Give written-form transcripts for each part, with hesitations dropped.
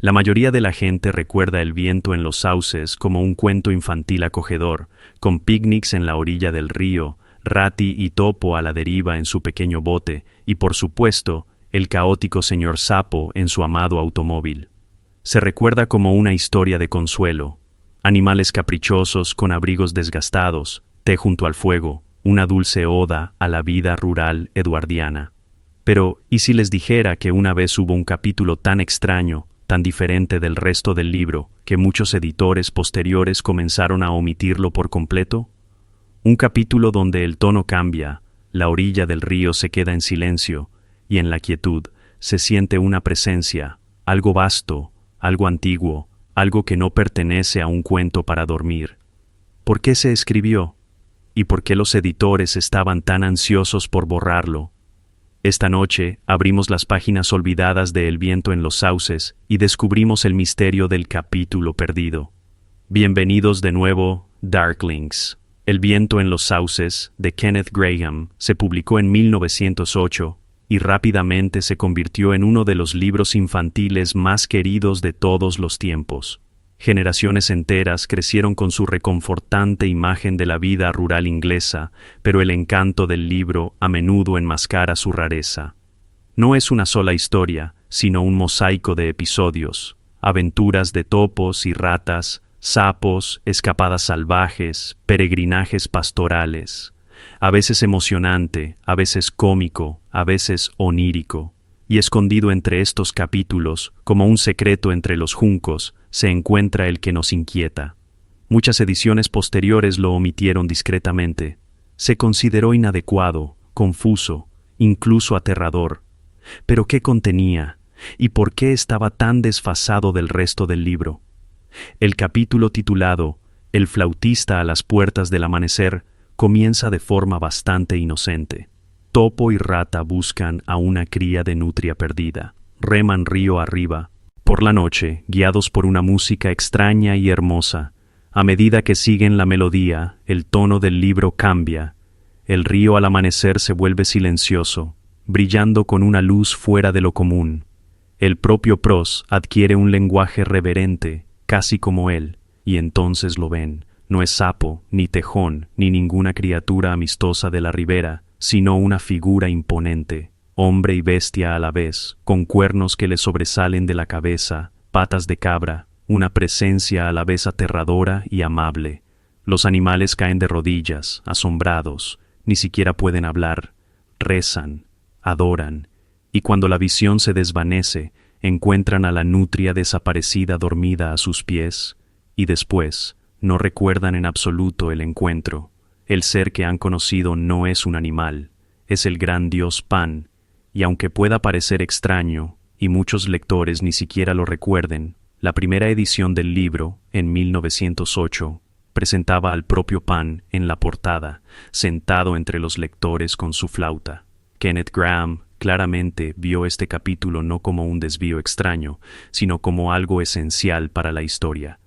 La mayoría de la gente recuerda El viento en los sauces como un cuento infantil acogedor, con picnics en la orilla del río, Ratty y Topo a la deriva en su pequeño bote, y por supuesto, el caótico señor Sapo en su amado automóvil. Se recuerda como una historia de consuelo. Animales caprichosos con abrigos desgastados, té junto al fuego, una dulce oda a la vida rural eduardiana. Pero, ¿y si les dijera que una vez hubo un capítulo tan extraño, tan diferente del resto del libro, que muchos editores posteriores comenzaron a omitirlo por completo? Un capítulo donde el tono cambia, la orilla del río se queda en silencio, y en la quietud se siente una presencia, algo vasto, algo antiguo, algo que no pertenece a un cuento para dormir. ¿Por qué se escribió? ¿Y por qué los editores estaban tan ansiosos por borrarlo? Esta noche abrimos las páginas olvidadas de El viento en los sauces y descubrimos el misterio del capítulo perdido. Bienvenidos de nuevo, Darklings. El viento en los sauces, de Kenneth Grahame, se publicó en 1908 y rápidamente se convirtió en uno de los libros infantiles más queridos de todos los tiempos. Generaciones enteras crecieron con su reconfortante imagen de la vida rural inglesa, pero el encanto del libro a menudo enmascara su rareza. No es una sola historia, sino un mosaico de episodios, aventuras de topos y ratas, sapos, escapadas salvajes, peregrinajes pastorales, a veces emocionante, a veces cómico, a veces onírico. Y escondido entre estos capítulos, como un secreto entre los juncos, se encuentra el que nos inquieta. Muchas ediciones posteriores lo omitieron discretamente. Se consideró inadecuado, confuso, incluso aterrador. ¿Pero qué contenía? ¿Y por qué estaba tan desfasado del resto del libro? El capítulo titulado El flautista a las puertas del amanecer comienza de forma bastante inocente. Topo y Rata buscan a una cría de nutria perdida. Reman río arriba. Por la noche, guiados por una música extraña y hermosa. A medida que siguen la melodía, el tono del libro cambia. El río al amanecer se vuelve silencioso, brillando con una luz fuera de lo común. El propio Prose adquiere un lenguaje reverente, casi como él, y entonces lo ven. No es sapo, ni tejón, ni ninguna criatura amistosa de la ribera, sino una figura imponente, hombre y bestia a la vez, con cuernos que le sobresalen de la cabeza, patas de cabra, una presencia a la vez aterradora y amable. Los animales caen de rodillas, asombrados, ni siquiera pueden hablar, rezan, adoran, y cuando la visión se desvanece, encuentran a la nutria desaparecida dormida a sus pies, y después no recuerdan en absoluto el encuentro. El ser que han conocido no es un animal, es el gran dios Pan, y aunque pueda parecer extraño, y muchos lectores ni siquiera lo recuerden, la primera edición del libro, en 1908, presentaba al propio Pan en la portada, sentado entre los lectores con su flauta. Kenneth Grahame claramente vio este capítulo no como un desvío extraño, sino como algo esencial para la historia.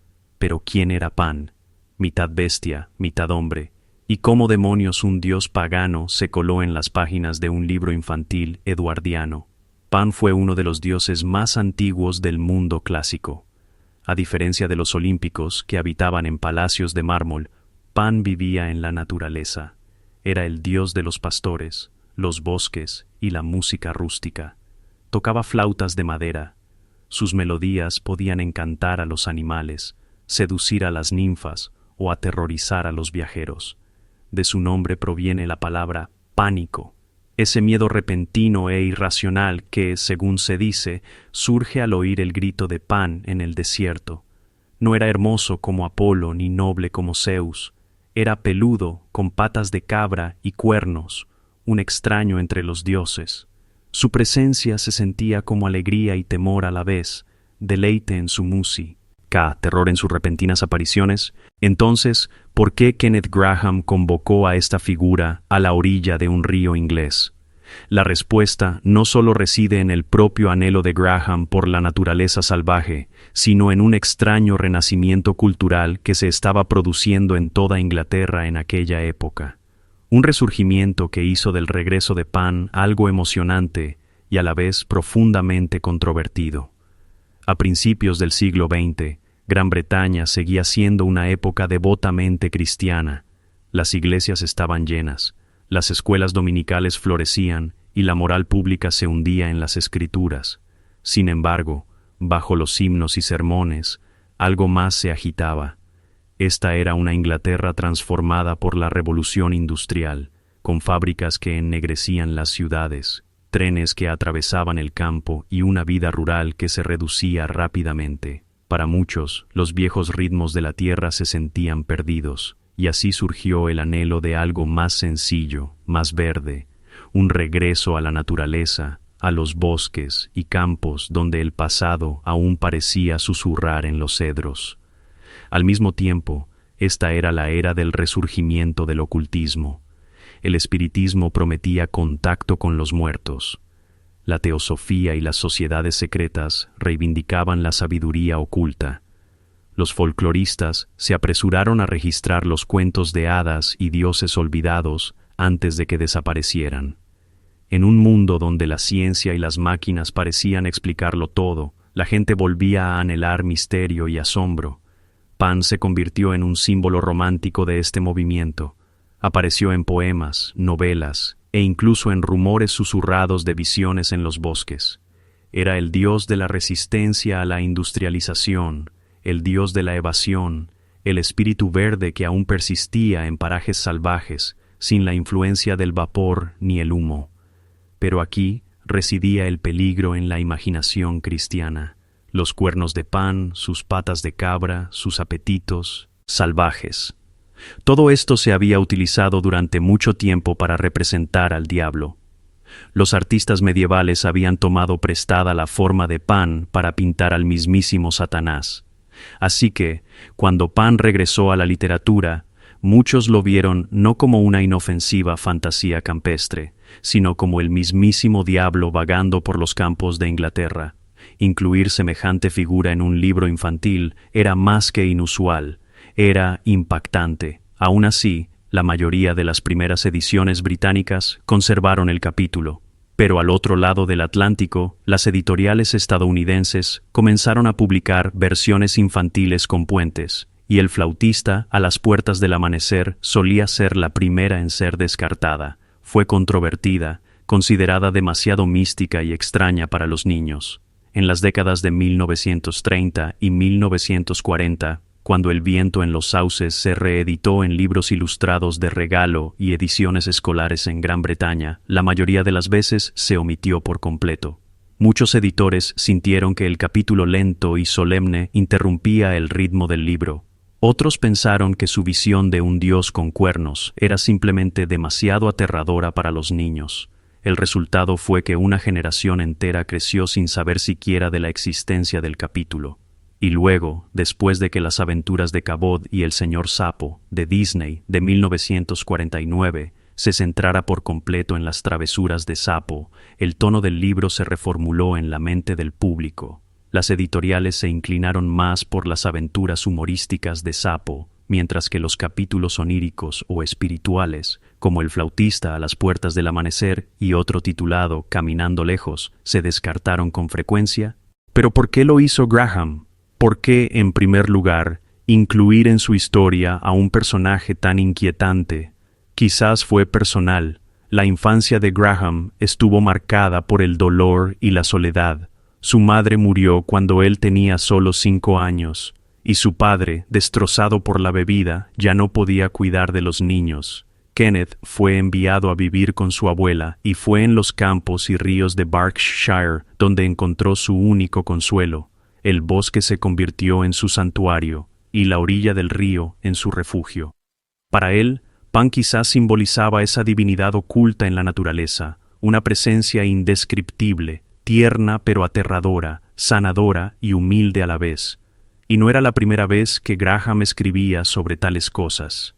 Pero ¿quién era Pan? Mitad bestia, mitad hombre. ¿Y cómo demonios un dios pagano se coló en las páginas de un libro infantil eduardiano? Pan fue uno de los dioses más antiguos del mundo clásico. A diferencia de los olímpicos, que habitaban en palacios de mármol, Pan vivía en la naturaleza. Era el dios de los pastores, los bosques y la música rústica. Tocaba flautas de madera. Sus melodías podían encantar a los animales, seducir a las ninfas o aterrorizar a los viajeros. De su nombre proviene la palabra pánico, ese miedo repentino e irracional que, según se dice, surge al oír el grito de Pan en el desierto. No era hermoso como Apolo ni noble como Zeus. Era peludo, con patas de cabra y cuernos, un extraño entre los dioses. Su presencia se sentía como alegría y temor a la vez, deleite en su música, terror en sus repentinas apariciones. Entonces, ¿por qué Kenneth Grahame convocó a esta figura a la orilla de un río inglés? La respuesta no solo reside en el propio anhelo de Grahame por la naturaleza salvaje, sino en un extraño renacimiento cultural que se estaba produciendo en toda Inglaterra en aquella época. Un resurgimiento que hizo del regreso de Pan algo emocionante y a la vez profundamente controvertido. A principios del siglo XX, Gran Bretaña seguía siendo una época devotamente cristiana. Las iglesias estaban llenas, las escuelas dominicales florecían y la moral pública se hundía en las escrituras. Sin embargo, bajo los himnos y sermones, algo más se agitaba. Esta era una Inglaterra transformada por la revolución industrial, con fábricas que ennegrecían las ciudades, trenes que atravesaban el campo y una vida rural que se reducía rápidamente. Para muchos, los viejos ritmos de la tierra se sentían perdidos, y así surgió el anhelo de algo más sencillo, más verde, un regreso a la naturaleza, a los bosques y campos donde el pasado aún parecía susurrar en los cedros. Al mismo tiempo, esta era la era del resurgimiento del ocultismo. El espiritismo prometía contacto con los muertos. La teosofía y las sociedades secretas reivindicaban la sabiduría oculta. Los folcloristas se apresuraron a registrar los cuentos de hadas y dioses olvidados antes de que desaparecieran. En un mundo donde la ciencia y las máquinas parecían explicarlo todo, la gente volvía a anhelar misterio y asombro. Pan se convirtió en un símbolo romántico de este movimiento. Apareció en poemas, novelas e incluso en rumores susurrados de visiones en los bosques. Era el dios de la resistencia a la industrialización, el dios de la evasión, el espíritu verde que aún persistía en parajes salvajes, sin la influencia del vapor ni el humo. Pero aquí residía el peligro en la imaginación cristiana. Los cuernos de Pan, sus patas de cabra, sus apetitos salvajes. Todo esto se había utilizado durante mucho tiempo para representar al diablo. Los artistas medievales habían tomado prestada la forma de Pan para pintar al mismísimo Satanás. Así que, cuando Pan regresó a la literatura, muchos lo vieron no como una inofensiva fantasía campestre, sino como el mismísimo diablo vagando por los campos de Inglaterra. Incluir semejante figura en un libro infantil era más que inusual, era impactante. Aún así, la mayoría de las primeras ediciones británicas conservaron el capítulo. Pero al otro lado del Atlántico, las editoriales estadounidenses comenzaron a publicar versiones infantiles con puentes, y El flautista a las puertas del amanecer solía ser la primera en ser descartada. Fue controvertida, considerada demasiado mística y extraña para los niños. En las décadas de 1930 y 1940, cuando El viento en los sauces se reeditó en libros ilustrados de regalo y ediciones escolares en Gran Bretaña, la mayoría de las veces se omitió por completo. Muchos editores sintieron que el capítulo lento y solemne interrumpía el ritmo del libro. Otros pensaron que su visión de un dios con cuernos era simplemente demasiado aterradora para los niños. El resultado fue que una generación entera creció sin saber siquiera de la existencia del capítulo. Y luego, después de que Las aventuras de Cabot y el señor Sapo, de Disney, de 1949, se centrara por completo en las travesuras de Sapo, el tono del libro se reformuló en la mente del público. Las editoriales se inclinaron más por las aventuras humorísticas de Sapo, mientras que los capítulos oníricos o espirituales, como El flautista a las puertas del amanecer y otro titulado Caminando lejos, se descartaron con frecuencia. ¿Pero por qué lo hizo Graham? ¿Por qué, en primer lugar, incluir en su historia a un personaje tan inquietante? Quizás fue personal. La infancia de Graham estuvo marcada por el dolor y la soledad. Su madre murió cuando él tenía solo 5 años, y su padre, destrozado por la bebida, ya no podía cuidar de los niños. Kenneth fue enviado a vivir con su abuela y fue en los campos y ríos de Berkshire donde encontró su único consuelo. El bosque se convirtió en su santuario y la orilla del río en su refugio. Para él, Pan quizás simbolizaba esa divinidad oculta en la naturaleza, una presencia indescriptible, tierna pero aterradora, sanadora y humilde a la vez. Y no era la primera vez que Graham escribía sobre tales cosas.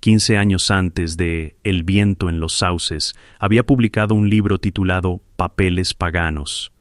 15 años antes de El viento en los sauces, había publicado un libro titulado Papeles paganos.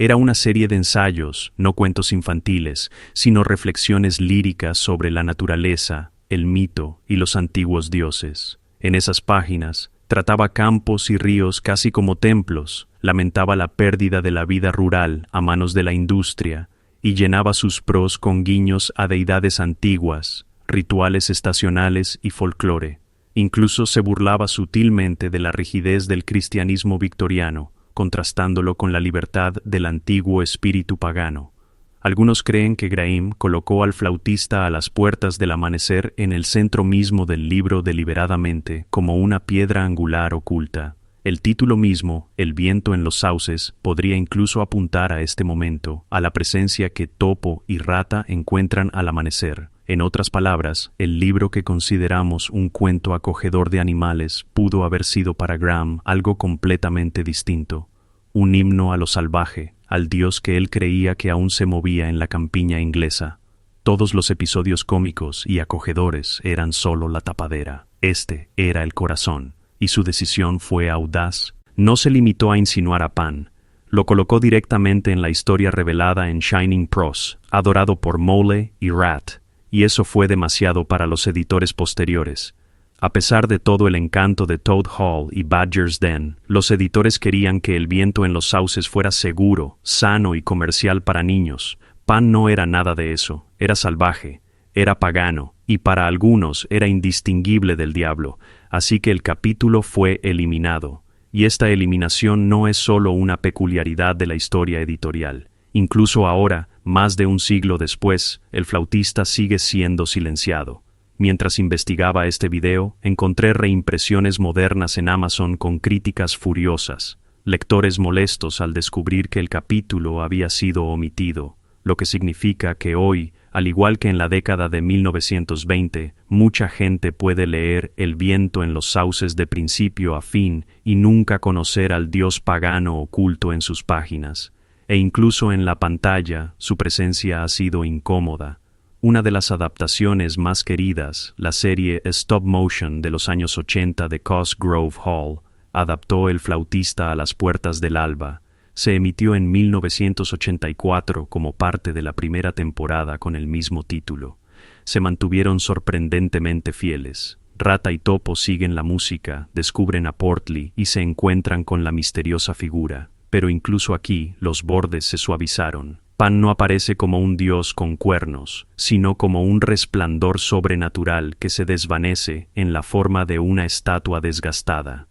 Era una serie de ensayos, no cuentos infantiles, sino reflexiones líricas sobre la naturaleza, el mito y los antiguos dioses. En esas páginas, trataba campos y ríos casi como templos, lamentaba la pérdida de la vida rural a manos de la industria, y llenaba sus pros con guiños a deidades antiguas, rituales estacionales y folclore. Incluso se burlaba sutilmente de la rigidez del cristianismo victoriano, contrastándolo con la libertad del antiguo espíritu pagano. Algunos creen que Graham colocó al flautista a las puertas del amanecer en el centro mismo del libro deliberadamente, como una piedra angular oculta. El título mismo, El viento en los sauces, podría incluso apuntar a este momento, a la presencia que Topo y Rata encuentran al amanecer. En otras palabras, el libro que consideramos un cuento acogedor de animales pudo haber sido para Graham algo completamente distinto. Un himno a lo salvaje, al dios que él creía que aún se movía en la campiña inglesa. Todos los episodios cómicos y acogedores eran solo la tapadera. Este era el corazón, y su decisión fue audaz. No se limitó a insinuar a Pan. Lo colocó directamente en la historia revelada en Shining Prose, adorado por Mole y Rat, y eso fue demasiado para los editores posteriores. A pesar de todo el encanto de Toad Hall y Badger's Den, los editores querían que El viento en los sauces fuera seguro, sano y comercial para niños. Pan no era nada de eso, era salvaje, era pagano, y para algunos era indistinguible del diablo, así que el capítulo fue eliminado. Y esta eliminación no es solo una peculiaridad de la historia editorial. Incluso ahora, más de un siglo después, el flautista sigue siendo silenciado. Mientras investigaba este video, encontré reimpresiones modernas en Amazon con críticas furiosas, lectores molestos al descubrir que el capítulo había sido omitido, lo que significa que hoy, al igual que en la década de 1920, mucha gente puede leer El viento en los sauces de principio a fin y nunca conocer al dios pagano oculto en sus páginas. E incluso en la pantalla, su presencia ha sido incómoda. Una de las adaptaciones más queridas, la serie Stop Motion de los años 80 de Cosgrove Hall, adaptó El flautista a las puertas del alba. Se emitió en 1984 como parte de la primera temporada con el mismo título. Se mantuvieron sorprendentemente fieles. Rata y Topo siguen la música, descubren a Portley y se encuentran con la misteriosa figura. Pero incluso aquí los bordes se suavizaron. Pan no aparece como un dios con cuernos, sino como un resplandor sobrenatural que se desvanece en la forma de una estatua desgastada.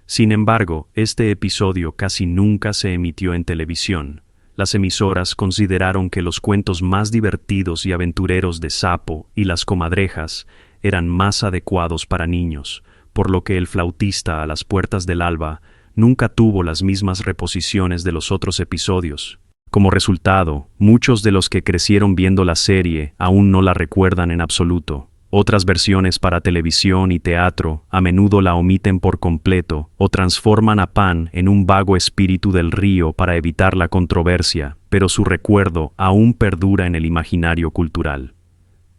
Sin embargo, este episodio casi nunca se emitió en televisión. Las emisoras consideraron que los cuentos más divertidos y aventureros de Sapo y las comadrejas eran más adecuados para niños, por lo que El flautista a las puertas del alba nunca tuvo las mismas reposiciones de los otros episodios. Como resultado, muchos de los que crecieron viendo la serie aún no la recuerdan en absoluto. Otras versiones para televisión y teatro a menudo la omiten por completo o transforman a Pan en un vago espíritu del río para evitar la controversia, pero su recuerdo aún perdura en el imaginario cultural.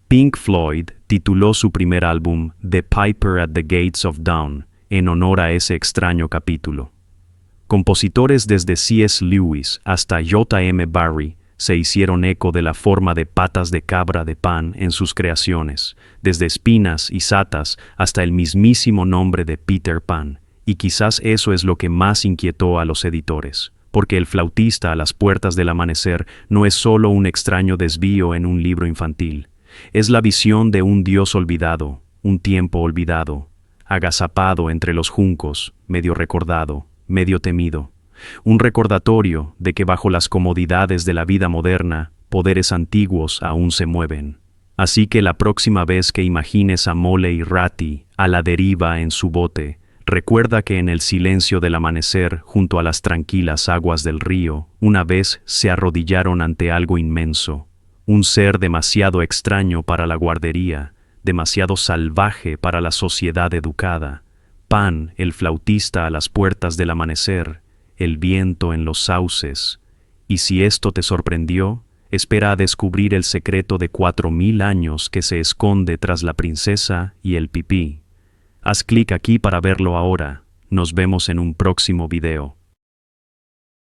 Pink Floyd tituló su primer álbum The Piper at the Gates of Dawn en honor a ese extraño capítulo. Compositores desde C.S. Lewis hasta J.M. Barrie se hicieron eco de la forma de patas de cabra de Pan en sus creaciones, desde Espinas y Satas hasta el mismísimo nombre de Peter Pan, y quizás eso es lo que más inquietó a los editores, porque El flautista a las puertas del amanecer no es solo un extraño desvío en un libro infantil, es la visión de un dios olvidado, un tiempo olvidado, agazapado entre los juncos, medio recordado, medio temido. Un recordatorio de que bajo las comodidades de la vida moderna, poderes antiguos aún se mueven. Así que la próxima vez que imagines a Mole y Ratty a la deriva en su bote, recuerda que en el silencio del amanecer, junto a las tranquilas aguas del río, una vez se arrodillaron ante algo inmenso, un ser demasiado extraño para la guardería, demasiado salvaje para la sociedad educada. Pan, el flautista a las puertas del amanecer, el viento en los sauces. Y si esto te sorprendió, espera a descubrir el secreto de 4000 años que se esconde tras la princesa y el pipí. Haz clic aquí para verlo ahora. Nos vemos en un próximo video.